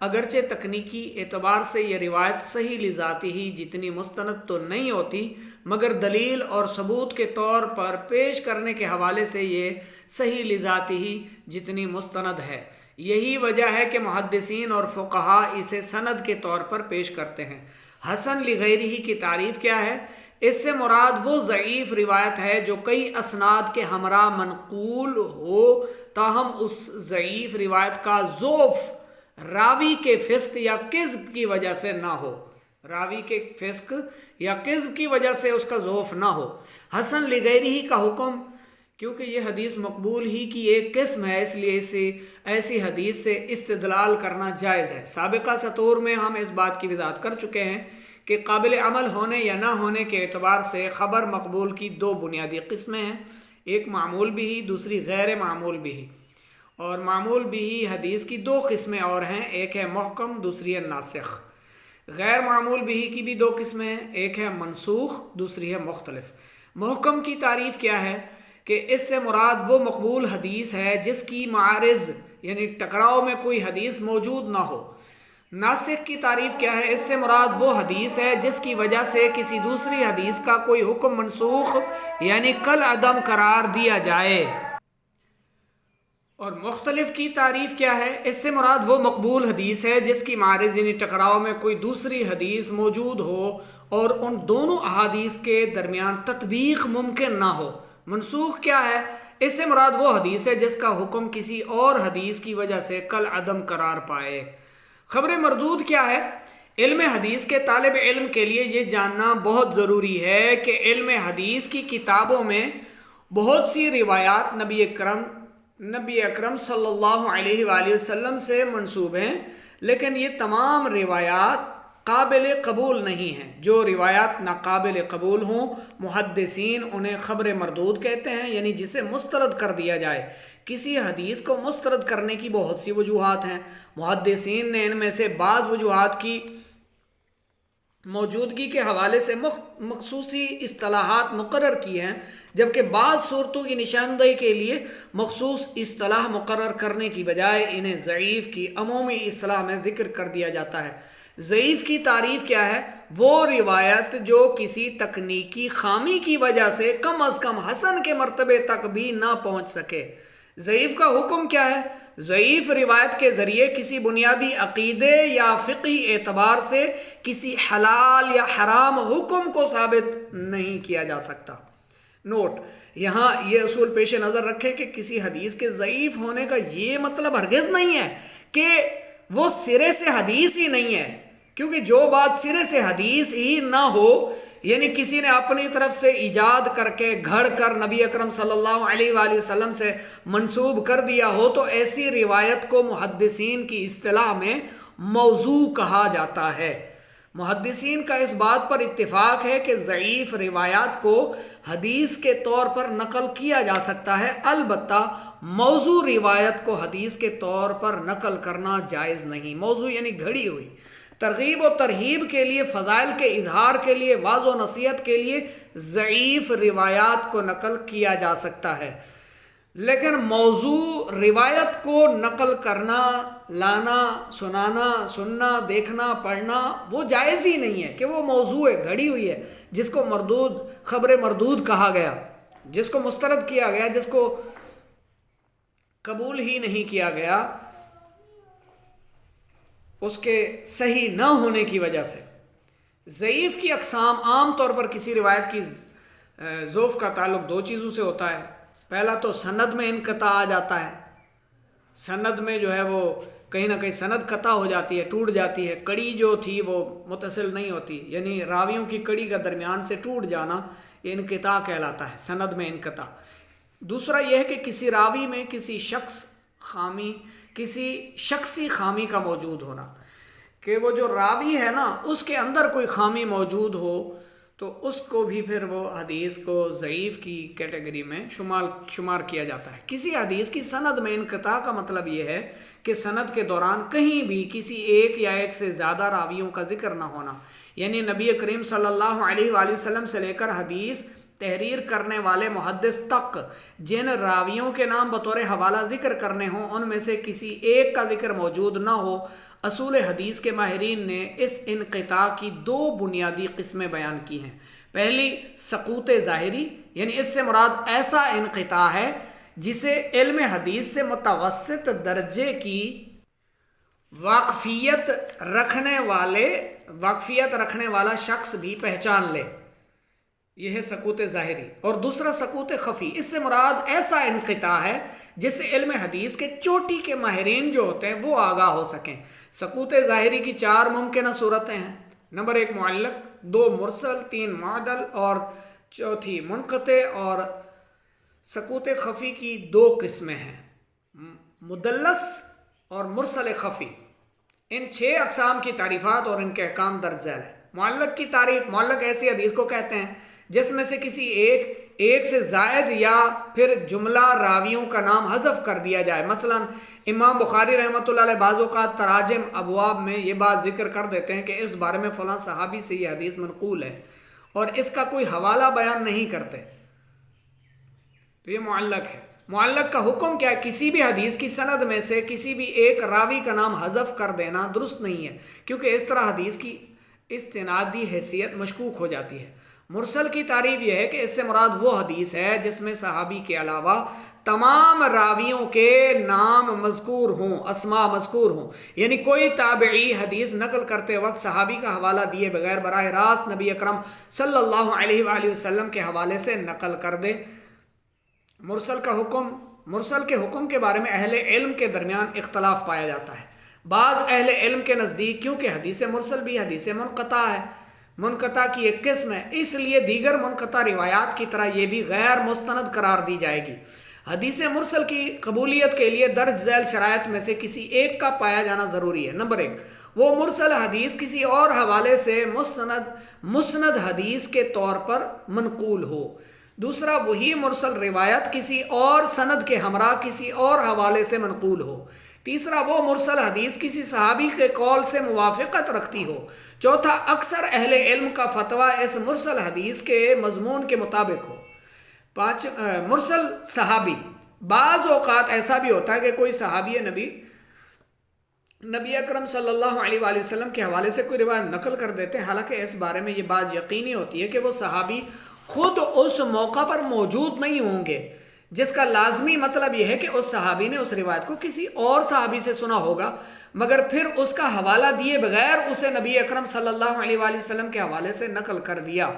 اگرچہ تکنیکی اعتبار سے یہ روایت صحیح لذاتی ہی جتنی مستند تو نہیں ہوتی، مگر دلیل اور ثبوت کے طور پر پیش کرنے کے حوالے سے یہ صحیح لذاتی ہی جتنی مستند ہے۔ یہی وجہ ہے کہ محدثین اور فقہاء اسے سند کے طور پر پیش کرتے ہیں۔ حسن لغیرہ کی تعریف کیا ہے؟ اس سے مراد وہ ضعیف روایت ہے جو کئی اسناد کے ہمراہ منقول ہو، تاہم اس ضعیف روایت کا ضعف راوی کے فسق یا کذب کی وجہ سے نہ ہو، راوی کے فسق یا کذب کی وجہ سے اس کا ضعف نہ ہو۔ حسن لغیرہ کا حکم، کیونکہ یہ حدیث مقبول ہی کی ایک قسم ہے، اس لیے اسے ایسی حدیث سے استدلال کرنا جائز ہے۔ سابقہ سطور میں ہم اس بات کی وضاحت کر چکے ہیں کہ قابل عمل ہونے یا نہ ہونے کے اعتبار سے خبر مقبول کی دو بنیادی قسمیں ہیں، ایک معمول بھی، دوسری غیر معمول بھی۔ اور معمول بھی حدیث کی دو قسمیں اور ہیں، ایک ہے محکم، دوسری ہے ناسخ۔ غیر معمول بھی کی بھی دو قسمیں ہیں، ایک ہے منسوخ، دوسری ہے مختلف۔ محکم کی تعریف کیا ہے؟ کہ اس سے مراد وہ مقبول حدیث ہے جس کی معارض یعنی ٹکراؤ میں کوئی حدیث موجود نہ ہو۔ ناسخ کی تعریف کیا ہے؟ اس سے مراد وہ حدیث ہے جس کی وجہ سے کسی دوسری حدیث کا کوئی حکم منسوخ یعنی کالعدم قرار دیا جائے۔ اور مختلف کی تعریف کیا ہے؟ اس سے مراد وہ مقبول حدیث ہے جس کی معارض یعنی ٹکراؤ میں کوئی دوسری حدیث موجود ہو اور ان دونوں احادیث کے درمیان تطبیق ممکن نہ ہو۔ منسوخ کیا ہے؟ اس سے مراد وہ حدیث ہے جس کا حکم کسی اور حدیث کی وجہ سے کالعدم قرار پائے۔ خبر مردود کیا ہے؟ علم حدیث کے طالب علم کے لیے یہ جاننا بہت ضروری ہے کہ علم حدیث کی کتابوں میں بہت سی روایات نبی اکرم صلی اللہ علیہ وآلہ وسلم سے منسوب ہیں، لیکن یہ تمام روایات قابل قبول نہیں ہیں۔ جو روایات ناقابل قبول ہوں محدثین انہیں خبر مردود کہتے ہیں، یعنی جسے مسترد کر دیا جائے۔ کسی حدیث کو مسترد کرنے کی بہت سی وجوہات ہیں، محدثین نے ان میں سے بعض وجوہات کی موجودگی کے حوالے سے مخصوصی اصطلاحات مقرر کی ہیں، جبکہ بعض صورتوں کی نشاندہی کے لیے مخصوص اصطلاح مقرر کرنے کی بجائے انہیں ضعیف کی عمومی اصطلاح میں ذکر کر دیا جاتا ہے۔ ضعیف کی تعریف کیا ہے؟ وہ روایت جو کسی تکنیکی خامی کی وجہ سے کم از کم حسن کے مرتبے تک بھی نہ پہنچ سکے۔ ضعیف کا حکم کیا ہے؟ ضعیف روایت کے ذریعے کسی بنیادی عقیدے یا فقہی اعتبار سے کسی حلال یا حرام حکم کو ثابت نہیں کیا جا سکتا۔ نوٹ: یہاں یہ اصول پیش نظر رکھیں کہ کسی حدیث کے ضعیف ہونے کا یہ مطلب ہرگز نہیں ہے کہ وہ سرے سے حدیث ہی نہیں ہے، کیونکہ جو بات سرے سے حدیث ہی نہ ہو، یعنی کسی نے اپنی طرف سے ایجاد کر کے گھڑ کر نبی اکرم صلی اللہ علیہ وآلہ وسلم سے منسوب کر دیا ہو، تو ایسی روایت کو محدثین کی اصطلاح میں موضوع کہا جاتا ہے۔ محدثین کا اس بات پر اتفاق ہے کہ ضعیف روایات کو حدیث کے طور پر نقل کیا جا سکتا ہے، البتہ موضوع روایت کو حدیث کے طور پر نقل کرنا جائز نہیں۔ موضوع یعنی گھڑی ہوئی۔ ترغیب و ترہیب کے لیے، فضائل کے اظہار کے لیے، واعظ و نصیحت کے لیے ضعیف روایات کو نقل کیا جا سکتا ہے، لیکن موضوع روایت کو نقل کرنا، لانا، سننا، دیکھنا، پڑھنا وہ جائز ہی نہیں ہے کہ وہ موضوع ہے، گھڑی ہوئی ہے، جس کو خبر مردود کہا گیا، جس کو مسترد کیا گیا، جس کو قبول ہی نہیں کیا گیا اس کے صحیح نہ ہونے کی وجہ سے۔ ضعیف کی اقسام عام طور پر کسی روایت کی ضعف کا تعلق دو چیزوں سے ہوتا ہے۔ پہلا تو سند میں انقطاع آ جاتا ہے، سند میں جو ہے وہ کہیں نہ کہیں سند قطع ہو جاتی ہے، ٹوٹ جاتی ہے، کڑی جو تھی وہ متصل نہیں ہوتی، یعنی راویوں کی کڑی کا درمیان سے ٹوٹ جانا یہ انقطاع کہلاتا ہے، سند میں انقطاع۔ دوسرا یہ ہے کہ کسی راوی میں کسی شخصی خامی کا موجود ہونا، کہ وہ جو راوی ہے نا اس کے اندر کوئی خامی موجود ہو تو اس کو بھی پھر وہ حدیث کو ضعیف کی کیٹیگری میں شمار کیا جاتا ہے۔ کسی حدیث کی سند میں انقطاع کا مطلب یہ ہے کہ سند کے دوران کہیں بھی کسی ایک یا ایک سے زیادہ راویوں کا ذکر نہ ہونا، یعنی نبی کریم صلی اللہ علیہ وآلہ وسلم سے لے کر حدیث تحریر کرنے والے محدث تک جن راویوں کے نام بطور حوالہ ذکر کرنے ہوں ان میں سے کسی ایک کا ذکر موجود نہ ہو۔ اصول حدیث کے ماہرین نے اس انقطاع کی دو بنیادی قسمیں بیان کی ہیں۔ پہلی سقوط ظاہری، یعنی اس سے مراد ایسا انقطاع ہے جسے علم حدیث سے متوسط درجے کی واقفیت رکھنے والا شخص بھی پہچان لے، یہ ہے سقوط ظاہری۔ اور دوسرا سقوط خفی، اس سے مراد ایسا انقطاع ہے جس سے علم حدیث کے چوٹی کے ماہرین جو ہوتے ہیں وہ آگاہ ہو سکیں۔ سقوط ظاہری کی 4 ممکنہ صورتیں ہیں۔ نمبر 1 معلق، 2 مرسل، 3 معدل اور 4 منقطع۔ اور سقوط خفی کی 2 قسمیں ہیں، مدلس اور مرسل خفی۔ ان 6 اقسام کی تعریفات اور ان کے احکام درج ذیل ہیں۔ معلق کی تعریف، معلق ایسی حدیث کو کہتے ہیں جس میں سے کسی ایک سے زائد یا پھر جملہ راویوں کا نام حذف کر دیا جائے۔ مثلا امام بخاری رحمۃ اللہ علیہ بعض اوقات تراجم ابواب میں یہ بات ذکر کر دیتے ہیں کہ اس بارے میں فلاں صحابی سے یہ حدیث منقول ہے، اور اس کا کوئی حوالہ بیان نہیں کرتے، تو یہ معلق ہے۔ معلق کا حکم کیا ہے؟ کسی بھی حدیث کی سند میں سے کسی بھی ایک راوی کا نام حذف کر دینا درست نہیں ہے، کیونکہ اس طرح حدیث کی استنادی حیثیت مشکوک ہو جاتی ہے۔ مرسل کی تعریف یہ ہے کہ اس سے مراد وہ حدیث ہے جس میں صحابی کے علاوہ تمام راویوں کے نام مذکور ہوں، اسماء مذکور ہوں، یعنی کوئی تابعی حدیث نقل کرتے وقت صحابی کا حوالہ دیے بغیر براہ راست نبی اکرم صلی اللہ علیہ وآلہ وسلم کے حوالے سے نقل کر دے۔ مرسل کے حکم کے بارے میں اہل علم کے درمیان اختلاف پایا جاتا ہے۔ بعض اہل علم کے نزدیک کیونکہ حدیث مرسل بھی حدیث منقطع ہے، منقطع کی ایک قسم ہے، اس لیے دیگر منقطع روایات کی طرح یہ بھی غیر مستند قرار دی جائے گی۔ حدیث مرسل کی قبولیت کے لیے درج ذیل شرائط میں سے کسی ایک کا پایا جانا ضروری ہے۔ نمبر 1، وہ مرسل حدیث کسی اور حوالے سے مسند حدیث کے طور پر منقول ہو۔ دوسرا، وہی مرسل روایت کسی اور سند کے ہمراہ کسی اور حوالے سے منقول ہو۔ تیسرا، وہ مرسل حدیث کسی صحابی کے قول سے موافقت رکھتی ہو۔ چوتھا، اکثر اہل علم کا فتویٰ اس مرسل حدیث کے مضمون کے مطابق ہو۔ مرسل صحابی، بعض اوقات ایسا بھی ہوتا ہے کہ کوئی صحابی نبی اکرم صلی اللہ علیہ وآلہ وسلم کے حوالے سے کوئی روایت نقل کر دیتے ہیں، حالانکہ اس بارے میں یہ بات یقینی ہوتی ہے کہ وہ صحابی خود اس موقع پر موجود نہیں ہوں گے، جس کا لازمی مطلب یہ ہے کہ اس صحابی نے اس روایت کو کسی اور صحابی سے سنا ہوگا، مگر پھر اس کا حوالہ دیے بغیر اسے نبی اکرم صلی اللہ علیہ وآلہ وسلم کے حوالے سے نقل کر دیا،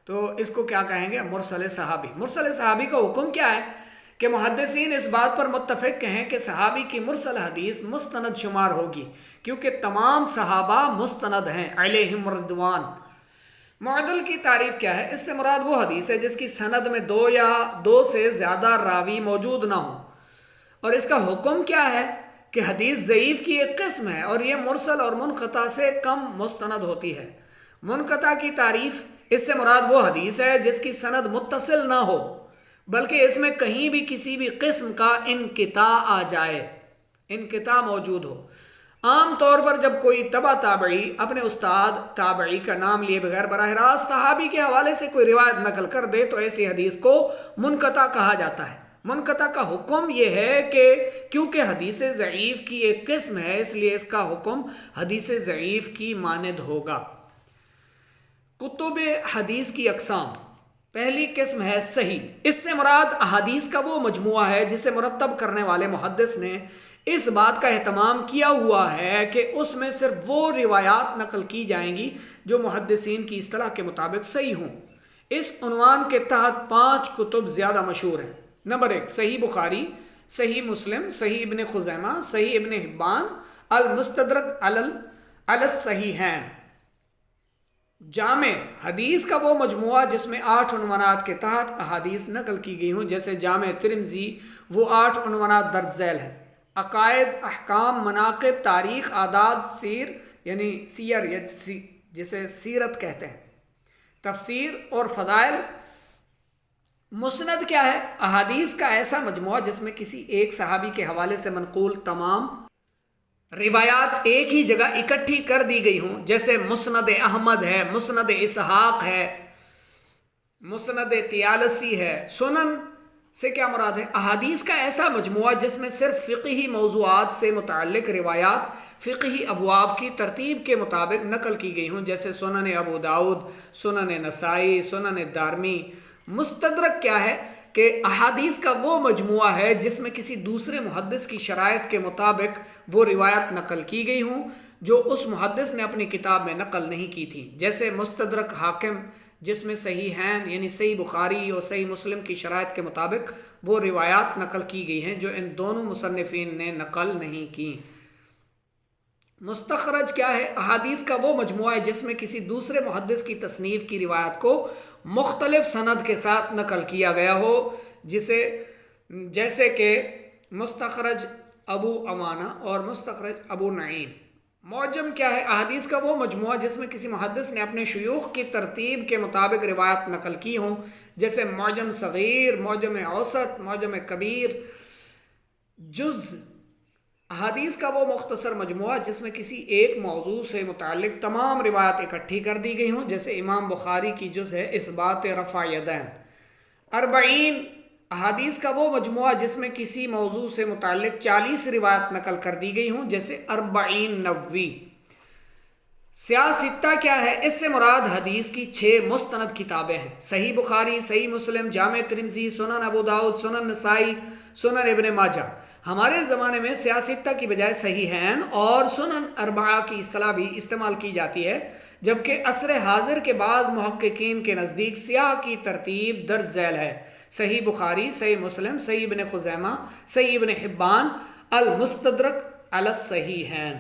تو اس کو کیا کہیں گے؟ مرسل صحابی۔ مرسل صحابی کا حکم کیا ہے کہ محدثین اس بات پر متفق ہیں کہ صحابی کی مرسل حدیث مستند شمار ہوگی، کیونکہ تمام صحابہ مستند ہیں علیہم رضوان۔ معدل کی تعریف کیا ہے؟ اس سے مراد وہ حدیث ہے جس کی سند میں 2 یا 2 سے زیادہ راوی موجود نہ ہوں۔ اور اس کا حکم کیا ہے کہ حدیث ضعیف کی ایک قسم ہے اور یہ مرسل اور منقطع سے کم مستند ہوتی ہے۔ منقطع کی تعریف، اس سے مراد وہ حدیث ہے جس کی سند متصل نہ ہو بلکہ اس میں کہیں بھی کسی بھی قسم کا انقطاع آ جائے، انقطاع موجود ہو۔ عام طور پر جب کوئی تبع تابعی اپنے استاد تابعی کا نام لیے بغیر براہ راست صحابی کے حوالے سے کوئی روایت نقل کر دے تو ایسی حدیث کو منقطع کہا جاتا ہے۔ منقطع کا حکم یہ ہے کہ کیونکہ حدیث ضعیف کی ایک قسم ہے اس لیے اس کا حکم حدیث ضعیف کی مانند ہوگا۔ کتب حدیث کی اقسام، پہلی قسم ہے صحیح۔ اس سے مراد احادیث کا وہ مجموعہ ہے جسے مرتب کرنے والے محدث نے اس بات کا اہتمام کیا ہوا ہے کہ اس میں صرف وہ روایات نقل کی جائیں گی جو محدثین کی اصطلاح کے مطابق صحیح ہوں۔ اس عنوان کے تحت 5 کتب زیادہ مشہور ہیں۔ نمبر 1، صحیح بخاری، صحیح مسلم، صحیح ابن خزیمہ، صحیح ابن حبان، المستدرک علی الصحیحین۔ جامع، حدیث کا وہ مجموعہ جس میں 8 عنوانات کے تحت احادیث نقل کی گئی ہوں، جیسے جامع ترمذی، وہ 8 عنوانات درج ذیل ہیں۔ عقائد، احکام، مناقب، تاریخ، آداب، یعنی سیر جسے سیرت کہتے ہیں، تفسیر اور فضائل۔ مسند کیا ہے؟ احادیث کا ایسا مجموعہ جس میں کسی ایک صحابی کے حوالے سے منقول تمام روایات ایک ہی جگہ اکٹھی کر دی گئی ہوں، جیسے مسند احمد ہے، مسند اسحاق ہے، مسند طیالسی ہے۔ سنن سے کیا مراد ہے؟ احادیث کا ایسا مجموعہ جس میں صرف فقہی موضوعات سے متعلق روایات فقہی ابواب کی ترتیب کے مطابق نقل کی گئی ہوں، جیسے سنن ابو داؤد، سنن نسائی، سنن دارمی۔ مستدرک کیا ہے؟ کہ احادیث کا وہ مجموعہ ہے جس میں کسی دوسرے محدث کی شرائط کے مطابق وہ روایات نقل کی گئی ہوں جو اس محدث نے اپنی کتاب میں نقل نہیں کی تھی، جیسے مستدرک حاکم جس میں صحیحین یعنی صحیح بخاری اور صحیح مسلم کی شرائط کے مطابق وہ روایات نقل کی گئی ہیں جو ان دونوں مصنفین نے نقل نہیں کی۔ مستخرج کیا ہے؟ احادیث کا وہ مجموعہ ہے جس میں کسی دوسرے محدث کی تصنیف کی روایت کو مختلف سند کے ساتھ نقل کیا گیا ہو، جیسے کہ مستخرج ابو عوانہ اور مستخرج ابو نعیم۔ معجم کیا ہے؟ احادیث کا وہ مجموعہ جس میں کسی محدث نے اپنے شیوخ کی ترتیب کے مطابق روایت نقل کی ہوں، جیسے معجم صغیر، معجم اوسط، معجم کبیر۔ جز احادیث کا وہ مختصر مجموعہ جس میں کسی ایک موضوع سے متعلق تمام روایات اکٹھی کر دی گئی ہوں، جیسے امام بخاری کی جز ہے اثبات رفع یدین۔ 40 احادیث کا وہ مجموعہ جس میں کسی موضوع سے متعلق 40 روایات نقل کر دی گئی ہوں، جیسے 40 نووی۔ سیاستہ کیا ہے؟ اس سے مراد حدیث کی 6 مستند کتابیں ہیں، صحیح بخاری، صحیح مسلم، جامع ترمذی، سنن ابو داؤد، سنن نسائی، سنن ابن ماجہ۔ ہمارے زمانے میں سیاستہ کی بجائے صحیحین اور سنن اربعہ کی اصطلاح بھی استعمال کی جاتی ہے، جبکہ عصر حاضر کے بعض محققین کے نزدیک سیاہ کی ترتیب درج ذیل ہے: صحیح بخاری، صحیح مسلم، صحیح ابن خزیمہ، صحیح ابن حبان، المستدرک علی الصحیحین۔